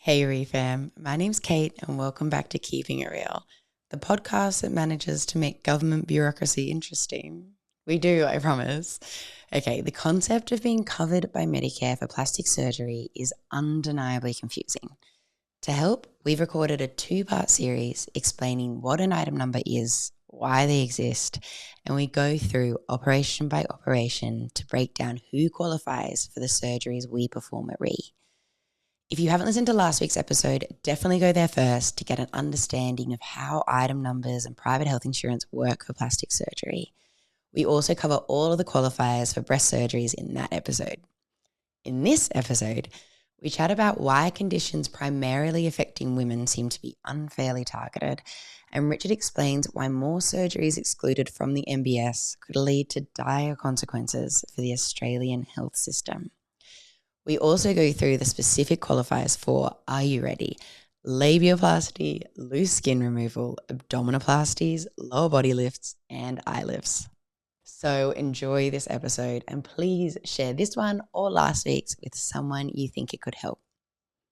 Hey ReFam, my name's Kate and welcome back to Keeping It Real, the podcast that manages to make government bureaucracy interesting. We do, I promise. Okay, the concept of being covered by Medicare for plastic surgery is undeniably confusing. To help, we've recorded a 2-part series explaining what an item number is, why they exist, and we go through operation by operation to break down who qualifies for the surgeries we perform at Re. If you haven't listened to last week's episode, definitely go there first to get an understanding of how item numbers and private health insurance work for plastic surgery. We also cover all of the qualifiers for breast surgeries in that episode. In this episode, we chat about why conditions primarily affecting women seem to be unfairly targeted, and Richard explains why more surgeries excluded from the MBS could lead to dire consequences for the Australian health system. We also go through the specific qualifiers for, are you ready? Labiaplasty, loose skin removal, abdominoplasties, lower body lifts, and eye lifts. So enjoy this episode and please share this one or last week's with someone you think it could help.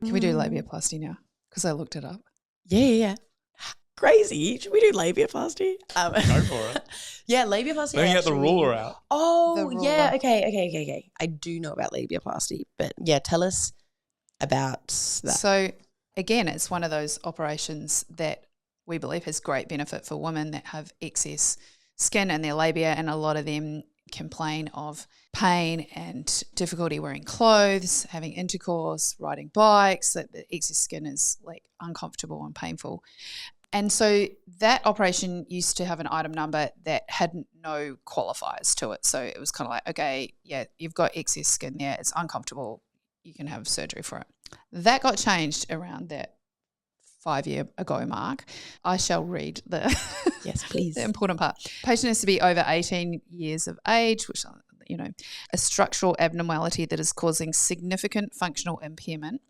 Can we do labiaplasty now? Because I looked it up. Yeah. Crazy. Should we do labiaplasty? Go for it. Yeah, labiaplasty. Let me get the ruler out. Oh, yeah. Okay. I do know about labiaplasty, but yeah, tell us about that. So again, it's one of those operations that we believe has great benefit for women that have excess skin in their labia, and a lot of them complain of pain and difficulty wearing clothes, having intercourse, riding bikes, that the excess skin is like uncomfortable and painful. And so that operation used to have an item number that had no qualifiers to it. So it was kind of like, okay, yeah, you've got excess skin there. It's uncomfortable. You can have surgery for it. That got changed around that 5-year ago mark. I shall read the yes, please. The important part. Patient has to be over 18 years of age, which, a structural abnormality that is causing significant functional impairment.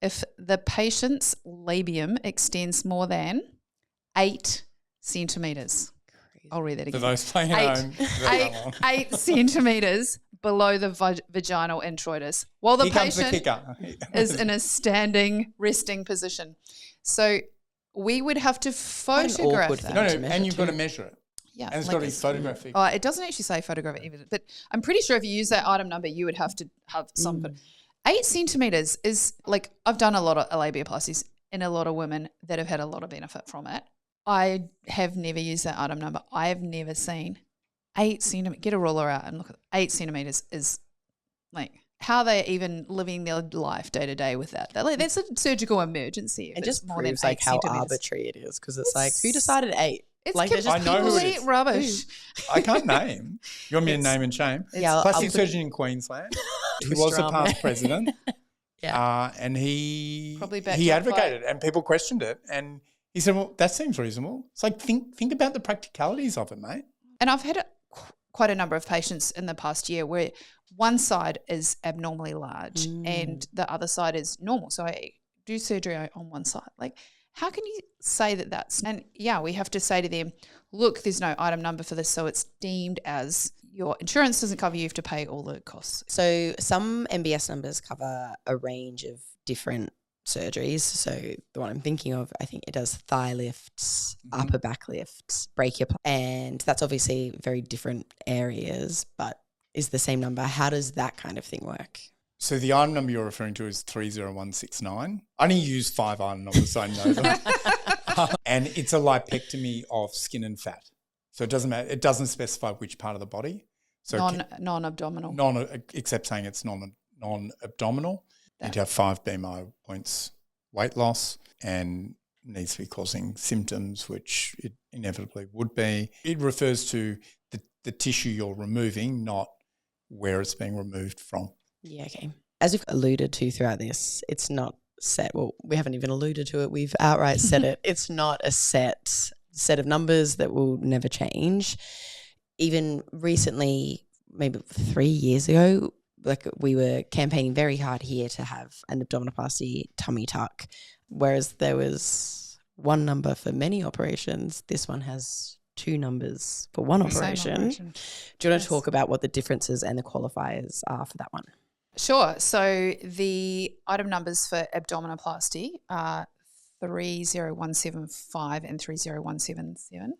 If the patient's labium extends more than 8 centimetres. I'll read that again. For those playing at home. 8 centimetres below the vaginal introitus while the patient is in a standing resting position. So we would have to photograph that. No, and you've got to measure it. Yeah. And it's got to be photographic. Oh, it doesn't actually say photographic evidence, but I'm pretty sure if you use that item number, you would have to have some. 8 centimetres is like, I've done a lot of labiaplasties in a lot of women that have had a lot of benefit from it. I have never used that item number. I have never seen 8 centimetres. Get a ruler out and look at 8 centimetres is like, how are they even living their life day to day with that? That's a surgical emergency. It just proves like how arbitrary it is, because it's like, who decided 8? It's like, complete rubbish. I can't name. You want me to name and shame? Yeah, plastic surgeon in Queensland. He was a past president. Yeah. And he Probably he advocated and people questioned it. And he said, well, that seems reasonable. It's like, think about the practicalities of it, mate. And I've had quite a number of patients in the past year where one side is abnormally large and the other side is normal. So I do surgery on one side. Like, how can you say that that's – and, yeah, we have to say to them, look, there's no item number for this, so it's deemed as your insurance doesn't cover you have to pay all the costs. So some MBS numbers cover a range of different surgeries. So the one I'm thinking of, I think it does thigh lifts, upper back lifts, brachioplasty, and that's obviously very different areas, but is the same number. How does that kind of thing work? So the item number you're referring to is 30169. I only use 5 item numbers, so I know them. And it's a lipectomy of skin and fat. So it doesn't matter. It doesn't specify which part of the body. So non-abdominal. Except saying it's non-abdominal. You'd have 5 BMI points weight loss and needs to be causing symptoms, which it inevitably would be. It refers to the tissue you're removing, not where it's being removed from. Yeah, okay. As we've alluded to throughout this, it's not set. Well, we haven't even alluded to it. We've outright said it. It's not a set of numbers that will never change. Even recently, maybe 3 years ago, like we were campaigning very hard here to have an abdominoplasty tummy tuck, whereas there was one number for many operations. This one has 2 numbers for one operation. Do you want to talk about what the differences and the qualifiers are for that one? Sure. So the item numbers for abdominoplasty are 30175 and 30177.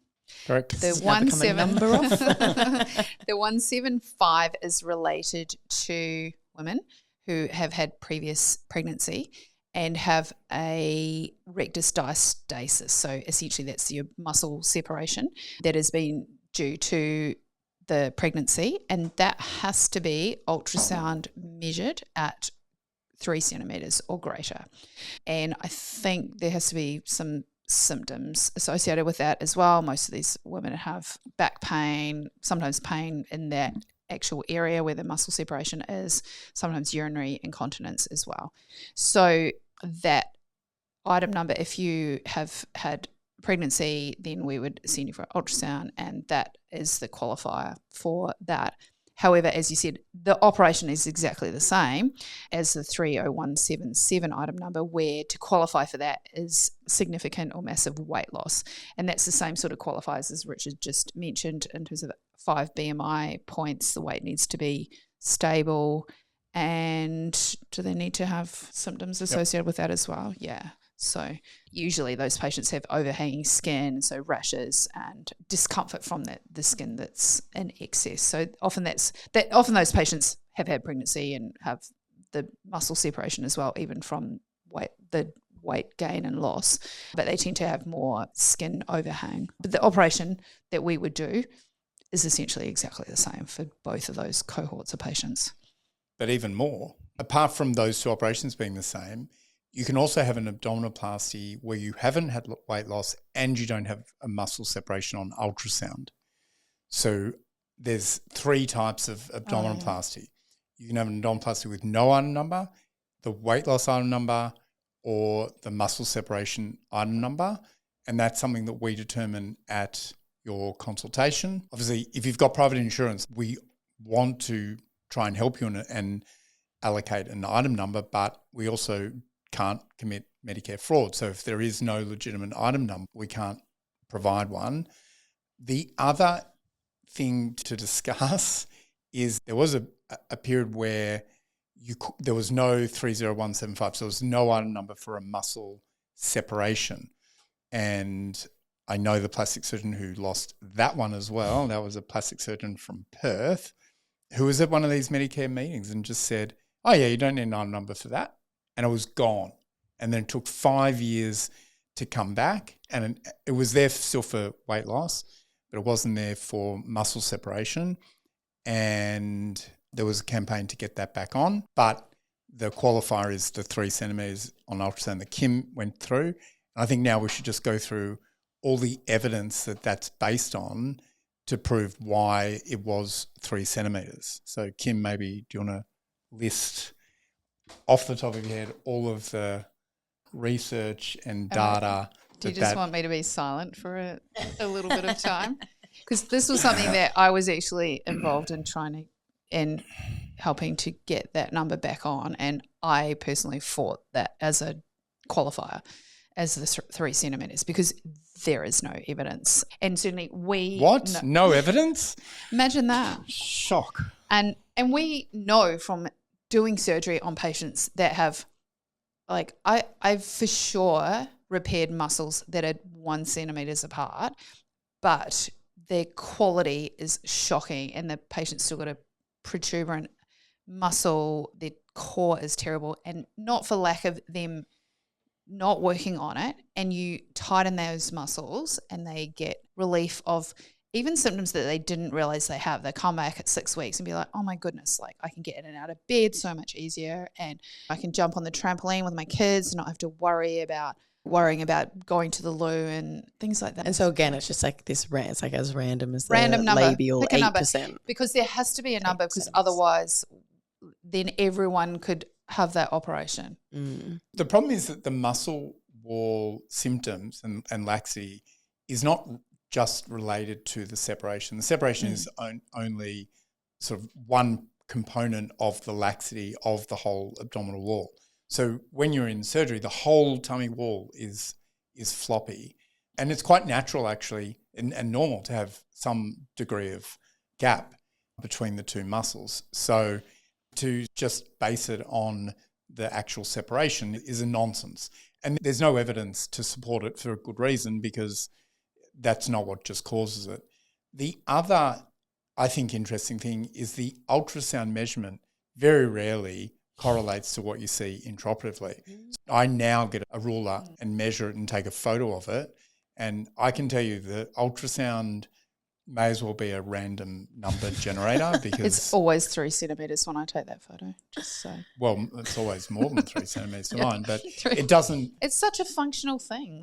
Correct. The Does that become a number off? The 175 is related to women who have had previous pregnancy and have a rectus diastasis. So essentially that's your muscle separation that has been due to the pregnancy, and that has to be ultrasound measured at 3 centimetres or greater. And I think there has to be some symptoms associated with that as well. Most of these women have back pain, sometimes pain in that actual area where the muscle separation is, sometimes urinary incontinence as well. So that item number, if you have had pregnancy, then we would send you for ultrasound, and that is the qualifier for that. However, as you said, the operation is exactly the same as the 30177 item number, where to qualify for that is significant or massive weight loss. And that's the same sort of qualifiers as Richard just mentioned in terms of 5 BMI points. The weight needs to be stable. And do they need to have symptoms associated with that as well? Yeah. So usually those patients have overhanging skin, so rashes and discomfort from the skin that's in excess. So often often those patients have had pregnancy and have the muscle separation as well, even from the weight gain and loss, but they tend to have more skin overhang. But the operation that we would do is essentially exactly the same for both of those cohorts of patients. But even more, apart from those two operations being the same, you can also have an abdominoplasty where you haven't had weight loss and you don't have a muscle separation on ultrasound. So there's 3 types of abdominoplasty. You can have an abdominoplasty with no item number, the weight loss item number, or the muscle separation item number. And that's something that we determine at your consultation. Obviously, if you've got private insurance, we want to try and help you and allocate an item number, but we also can't commit Medicare fraud. So if there is no legitimate item number, we can't provide one. The other thing to discuss is there was a period where there was no 30175, so there was no item number for a muscle separation. And I know the plastic surgeon who lost that one as well. That was a plastic surgeon from Perth who was at one of these Medicare meetings and just said, oh yeah, you don't need an item number for that. And it was gone. And then it took 5 years to come back. And it was there still for weight loss, but it wasn't there for muscle separation. And there was a campaign to get that back on. But the qualifier is the 3 centimetres on ultrasound that Kim went through. And I think now we should just go through all the evidence that that's based on to prove why it was 3 centimetres. So Kim, maybe do you want to list off the top of your head all of the research and data? Do you just want me to be silent for a little bit of time? Because this was something that I was actually involved in and helping to get that number back on. And I personally fought that as a qualifier, as the 3 centimetres, because there is no evidence. And certainly No evidence? Imagine that. Shock. And we know from doing surgery on patients that have, like, I've for sure repaired muscles that are 1 centimetres apart, but their quality is shocking and the patient's still got a protuberant muscle, their core is terrible, and not for lack of them not working on it, and you tighten those muscles and they get relief of even symptoms that they didn't realize they have. They come back at 6 weeks and be like, oh my goodness, like I can get in and out of bed so much easier, and I can jump on the trampoline with my kids and not have to worrying about going to the loo and things like that. And so again, it's just like this, it's like as random as random the number, labial pick a 8%. Number, because there has to be a number, because otherwise then everyone could have that operation. The problem is that the muscle wall symptoms and laxity is not just related to the separation. The separation is only sort of one component of the laxity of the whole abdominal wall. So when you're in surgery, the whole tummy wall is floppy, and it's quite natural actually and normal to have some degree of gap between the two muscles. So to just base it on the actual separation is a nonsense. And there's no evidence to support it for a good reason, because that's not what just causes it. The other, I think, interesting thing is the ultrasound measurement very rarely correlates to what you see intraoperatively. So I now get a ruler and measure it and take a photo of it, and I can tell you the ultrasound may as well be a random number generator, because it's always 3 centimetres when I take that photo, just so. Well, it's always more than 3 centimetres to mine, but it doesn't. It's such a functional thing.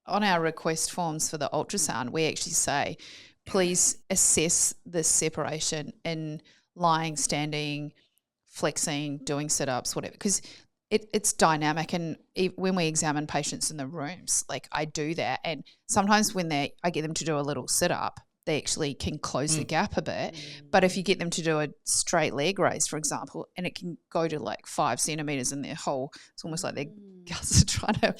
On our request forms for the ultrasound, we actually say, please assess this separation in lying, standing, flexing, doing sit-ups, whatever, because it's dynamic. And when we examine patients in the rooms, I do that, and sometimes when I get them to do a little sit-up, they actually can close the gap a bit. But if you get them to do a straight leg raise, for example, and it can go to 5 centimetres in their whole, it's almost like their guts are trying to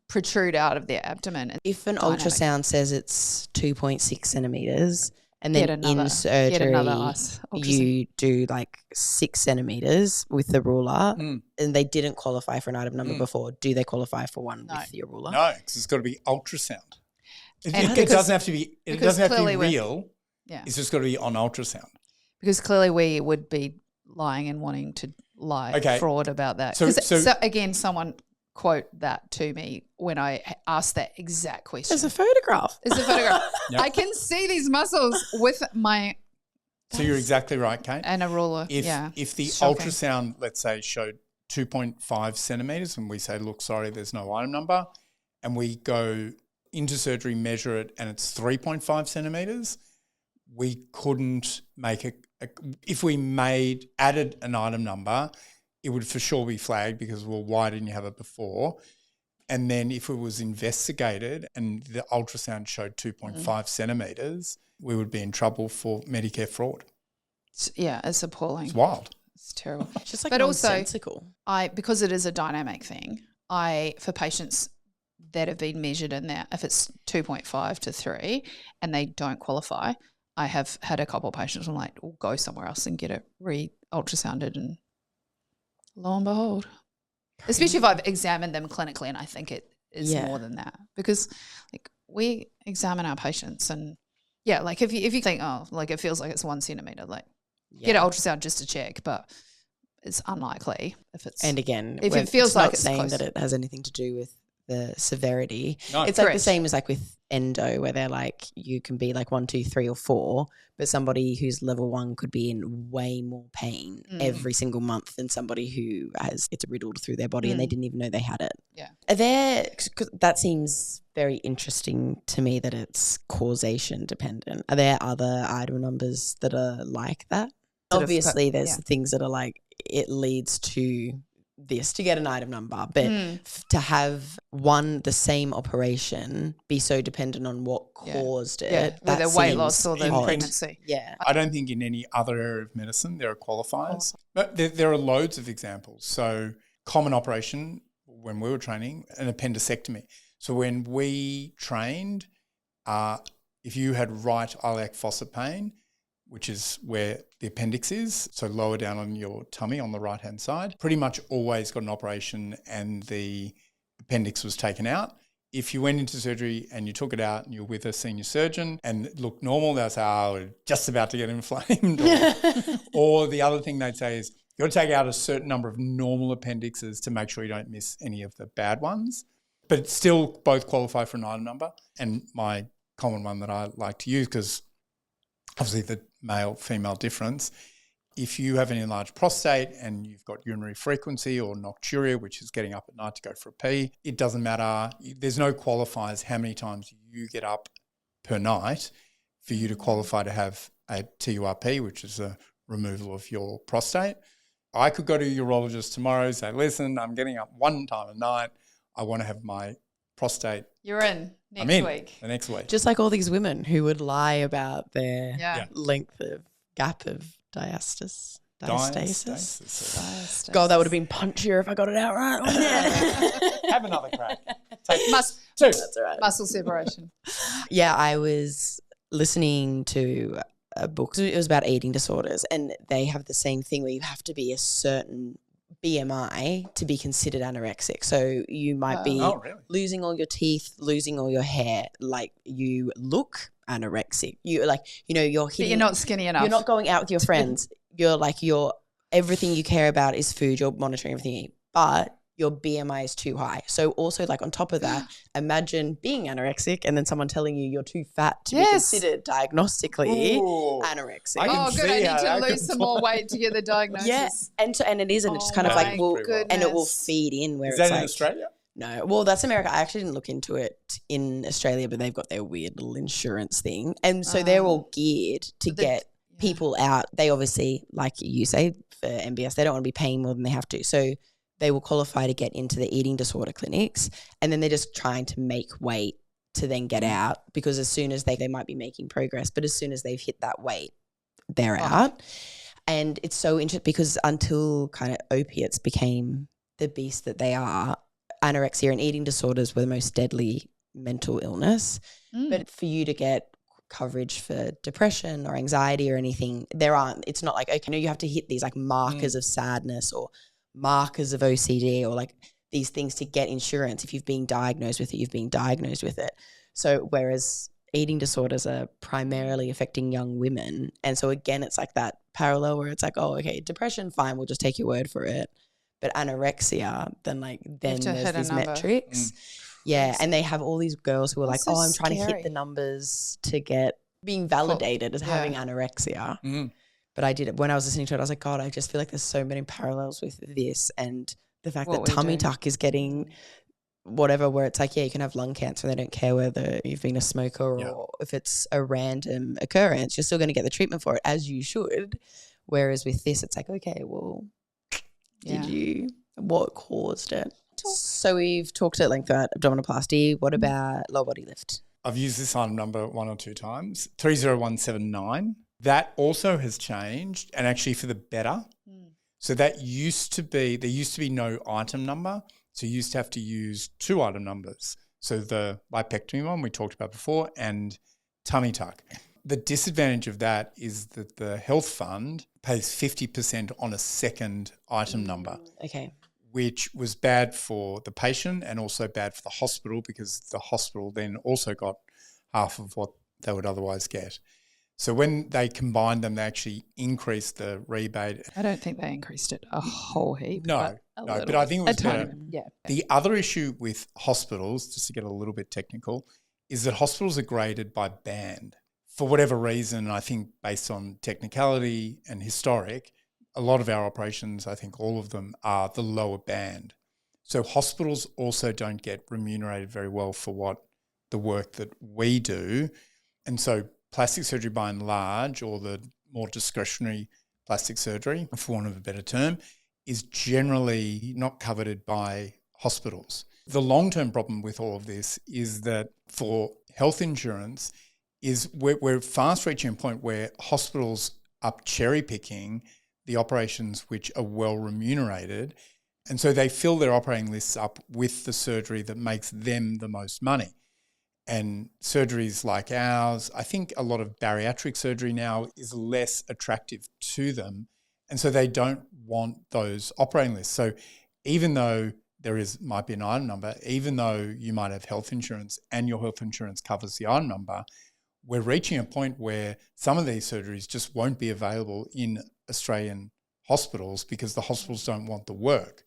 protrude out of their abdomen. If an ultrasound says it's 2.6 centimetres, and then in surgery you do 6 centimetres with the ruler, and they didn't qualify for an item number before, do they qualify for one with your ruler? No, because it's got to be ultrasound. It doesn't have to be. It doesn't have to be real. Yeah, it's just got to be on ultrasound. Because clearly we would be lying and wanting to lie fraud about that. So again, someone quote that to me when I asked that exact question. There's a photograph. Yep. I can see these muscles with my. So you're exactly right, Kate. And a ruler. If the ultrasound, let's say, showed 2.5 centimetres, and we say, look, sorry, there's no item number, and we go into surgery, measure it, and it's 3.5 centimetres, we couldn't make if we added an item number, it would for sure be flagged because, well, why didn't you have it before? And then if it was investigated and the ultrasound showed 2.5 centimetres, we would be in trouble for Medicare fraud. It's appalling. It's wild. It's terrible. It's just nonsensical. Also, because it is a dynamic thing, for patients that have been measured in that, if it's 2.5 to 3 and they don't qualify, I have had a couple of patients I'm like, we'll go somewhere else and get it re-ultrasounded, and lo and behold. Especially if I've examined them clinically and I think it is more than that. Because we examine our patients, and if you think, it feels like it's 1 centimetre, get an ultrasound just to check, but it's unlikely if it's. And again, if it feels like it's saying close. That it has anything to do with the severity. No, it's the same as with endo, where they're you can be 1, 2, 3 or 4, but somebody who's level 1 could be in way more pain every single month than somebody who it's riddled through their body and they didn't even know they had it. Yeah. Cause that seems very interesting to me, that it's causation dependent. Are there other item numbers that are like that? Obviously there's things that are it leads to this to get an item number, but to have the same operation be so dependent on what caused it, whether weight loss or the pregnancy. Yeah, I don't think in any other area of medicine there are qualifiers, but there are loads of examples. So common operation when we were training, an appendicectomy. So when we trained, if you had right iliac fossa pain, which is where the appendix is, so lower down on your tummy on the right-hand side, pretty much always got an operation and the appendix was taken out. If you went into surgery and you took it out and you're with a senior surgeon and it looked normal, they'll say, we're just about to get inflamed. Or the other thing they'd say is, you've got to take out a certain number of normal appendixes to make sure you don't miss any of the bad ones. But still both qualify for an item number. And my common one that I like to use, because obviously the male-female difference, if you have an enlarged prostate and you've got urinary frequency or nocturia, which is getting up at night to go for a pee, it doesn't matter. There's no qualifiers how many times you get up per night for you to qualify to have a TURP, which is a removal of your prostate. I could go to a urologist tomorrow and say, listen, I'm getting up 1 time a night. I want to have my prostate. You're in next week. The next week. Just like all these women who would lie about their length of gap of diastasis. God, that would have been punchier if I got it out right. Have another crack. Take 2. That's all right. Muscle separation. Yeah, I was listening to a book. It was about eating disorders, and they have the same thing where you have to be a certain BMI to be considered anorexic. So you might be losing all your teeth, losing all your hair, like you look anorexic. You like, you're hitting, but you're not skinny enough. You're not going out with your friends. You're everything you care about is food. You're monitoring everything you eat, but your BMI is too high. So also, like, on top of that, imagine being anorexic and then someone telling you you're too fat to be considered diagnostically anorexic. Good. I need to lose some more weight to get the diagnosis. Yes, and it is, and it's kind of like, and it will feed in where is it's that like, in Australia? No, well, that's America. I actually didn't look into it in Australia, but they've got their weird little insurance thing, and so they're all geared to get people out. They obviously, like you say, for MBS, they don't want to be paying more than they have to, so they will qualify to get into the eating disorder clinics, and then they're just trying to make weight to then get out, because as soon as they might be making progress, but as soon as they've hit that weight, they're out. And it's so interesting because until kind of opiates became the beast that they are, anorexia and eating disorders were the most deadly mental illness. But for you to get coverage for depression or anxiety or anything, it's not like, okay, no, you have to hit these like markers of sadness or markers of OCD or like these things to get insurance. If you've been diagnosed with it, you've been diagnosed with it. So whereas eating disorders are primarily affecting young women, and so again, it's like that parallel where it's like, oh, okay, depression, fine, we'll just take your word for it. But anorexia, then there's these metrics. Yeah, and they have all these girls who are like, I'm trying to hit the numbers to get being validated as having anorexia. But I did it when I was listening to it. I was like, God, I just feel like there's so many parallels with this, and the fact that tummy tuck is getting whatever, where it's like, you can have lung cancer. They don't care whether you've been a smoker or if it's a random occurrence. You're still going to get the treatment for it, as you should. Whereas with this, it's like, okay, well, what caused it? So we've talked at length about abdominoplasty. What about lower body lift? I've used this item number 1 or 2 times, 30179. That also has changed, and actually for the better. So there used to be no item number. So you used to have to use 2 item numbers. So the lipectomy one we talked about before and tummy tuck. The disadvantage of that is that the health fund pays 50% on a second item number. Okay. Which was bad for the patient and also bad for the hospital, because the hospital then also got half of what they would otherwise get. So when they combined them, they actually increased the rebate. I don't think they increased it a whole heap. No, but I think it was better. Yeah. The other issue with hospitals, just to get a little bit technical, is that hospitals are graded by band. For whatever reason, I think based on technicality and historic, a lot of our operations, I think all of them, are the lower band. So hospitals also don't get remunerated very well for the work that we do. And so plastic surgery by and large, or the more discretionary plastic surgery, for want of a better term, is generally not covered by hospitals. The long-term problem with all of this is that for health insurance is we're fast reaching a point where hospitals are cherry-picking the operations which are well remunerated, and so they fill their operating lists up with the surgery that makes them the most money. And surgeries like ours, I think a lot of bariatric surgery now is less attractive to them, and so they don't want those operating lists. So even though might be an item number, even though you might have health insurance and your health insurance covers the item number, we're reaching a point where some of these surgeries just won't be available in Australian hospitals because the hospitals don't want the work.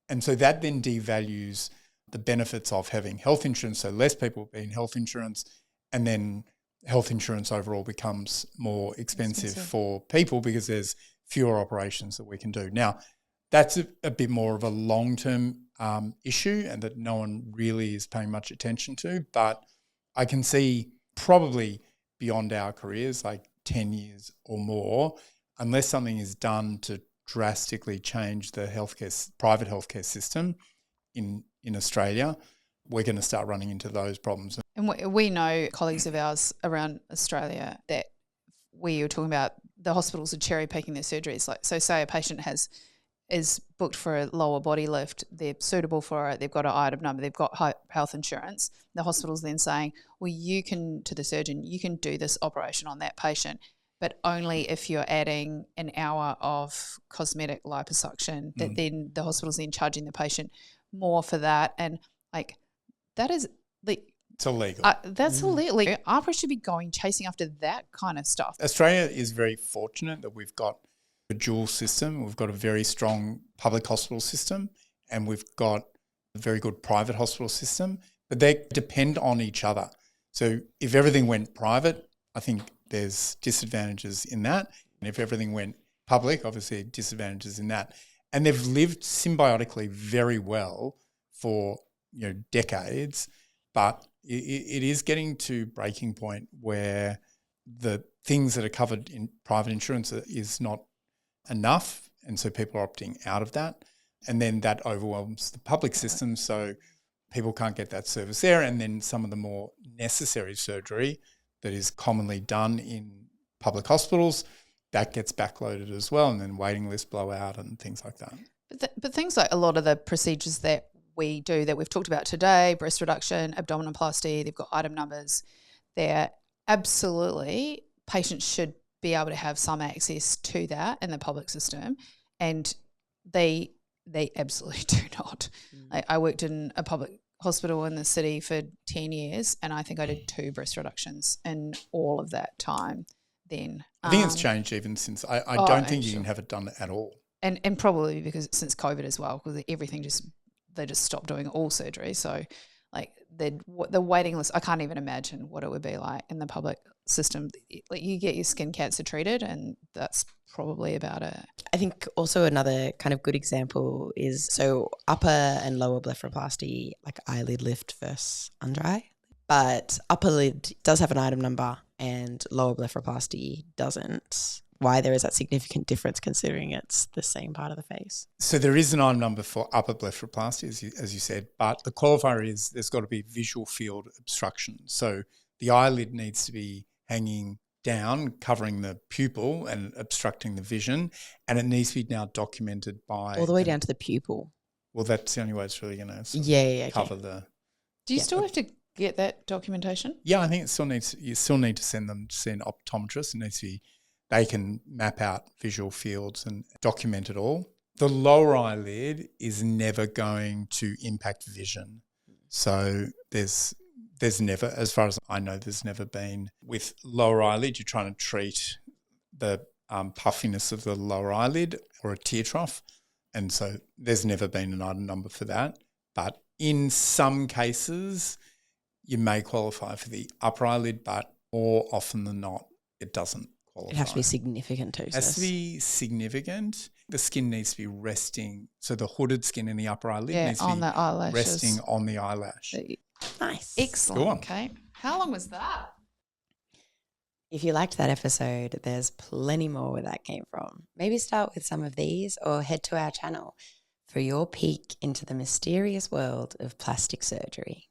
And so that then devalues the benefits of having health insurance. So less people being health insurance, and then health insurance overall becomes more expensive for people because there's fewer operations that we can do. Now, that's a bit more of a long-term issue, and that no one really is paying much attention to. But I can see probably beyond our careers, like 10 years or more, unless something is done to drastically change the private healthcare system in Australia, we're going to start running into those problems. And we know colleagues of ours around Australia that we were talking about, the hospitals are cherry picking their surgeries. Like, so say a patient is booked for a lower body lift, they're suitable for it, they've got an item number, they've got health insurance. The hospital's then saying, well, to the surgeon, you can do this operation on that patient. but only if you're adding an hour of cosmetic liposuction, that then the hospital's then charging the patient more for that. And like that is it's illegal. That's illegal. AHPRA should be chasing after that kind of stuff. Australia is very fortunate that we've got a dual system. We've got a very strong public hospital system and we've got a very good private hospital system, but they depend on each other. So if everything went private, I think there's disadvantages in that. And if everything went public, obviously disadvantages in that. And they've lived symbiotically very well for decades, but it is getting to breaking point where the things that are covered in private insurance is not enough, and so people are opting out of that, and then that overwhelms the public system, so people can't get that service there, and then some of the more necessary surgery that is commonly done in public hospitals, that gets backloaded as well, and then waiting lists blow out and things like that. But things like a lot of the procedures that we do that we've talked about today, breast reduction, abdominoplasty, they've got item numbers. They're absolutely, patients should be able to have some access to that in the public system, and they absolutely do not. I worked in a public hospital in the city for 10 years and I think I did 2 breast reductions in all of that time then. I think it's changed even since. I don't think you can have it done at all. And probably because since COVID as well, because everything they just stopped doing all surgery. So like the waiting list, I can't even imagine what it would be like in the public system. Like you get your skin cancer treated and that's probably about it. I think also another kind of good example is so upper and lower blepharoplasty, like eyelid lift versus under eye. But upper lid does have an item number and lower blepharoplasty doesn't. Why there is that significant difference considering it's the same part of the face? So there is an item number for upper blepharoplasty, as you said, but the qualifier is there's got to be visual field obstruction. So the eyelid needs to be hanging down, covering the pupil and obstructing the vision, and it needs to be now documented by... All the way down to the pupil. Well, that's the only way it's really going to cover the... Do you still have to get that documentation? Yeah, I think you still need to send them to see an optometrist. It needs to be... They can map out visual fields and document it all. The lower eyelid is never going to impact vision. So there's never, as far as I know, there's never been, with lower eyelid, you're trying to treat the puffiness of the lower eyelid or a tear trough. And so there's never been an item number for that. But in some cases, you may qualify for the upper eyelid, but more often than not, it doesn't. It has to be significant too. It has to be significant. The skin needs to be resting. So the hooded skin in the upper eyelid needs to be resting on the eyelash. Nice. Excellent. Okay. How long was that? If you liked that episode, there's plenty more where that came from. Maybe start with some of these or head to our channel for your peek into the mysterious world of plastic surgery.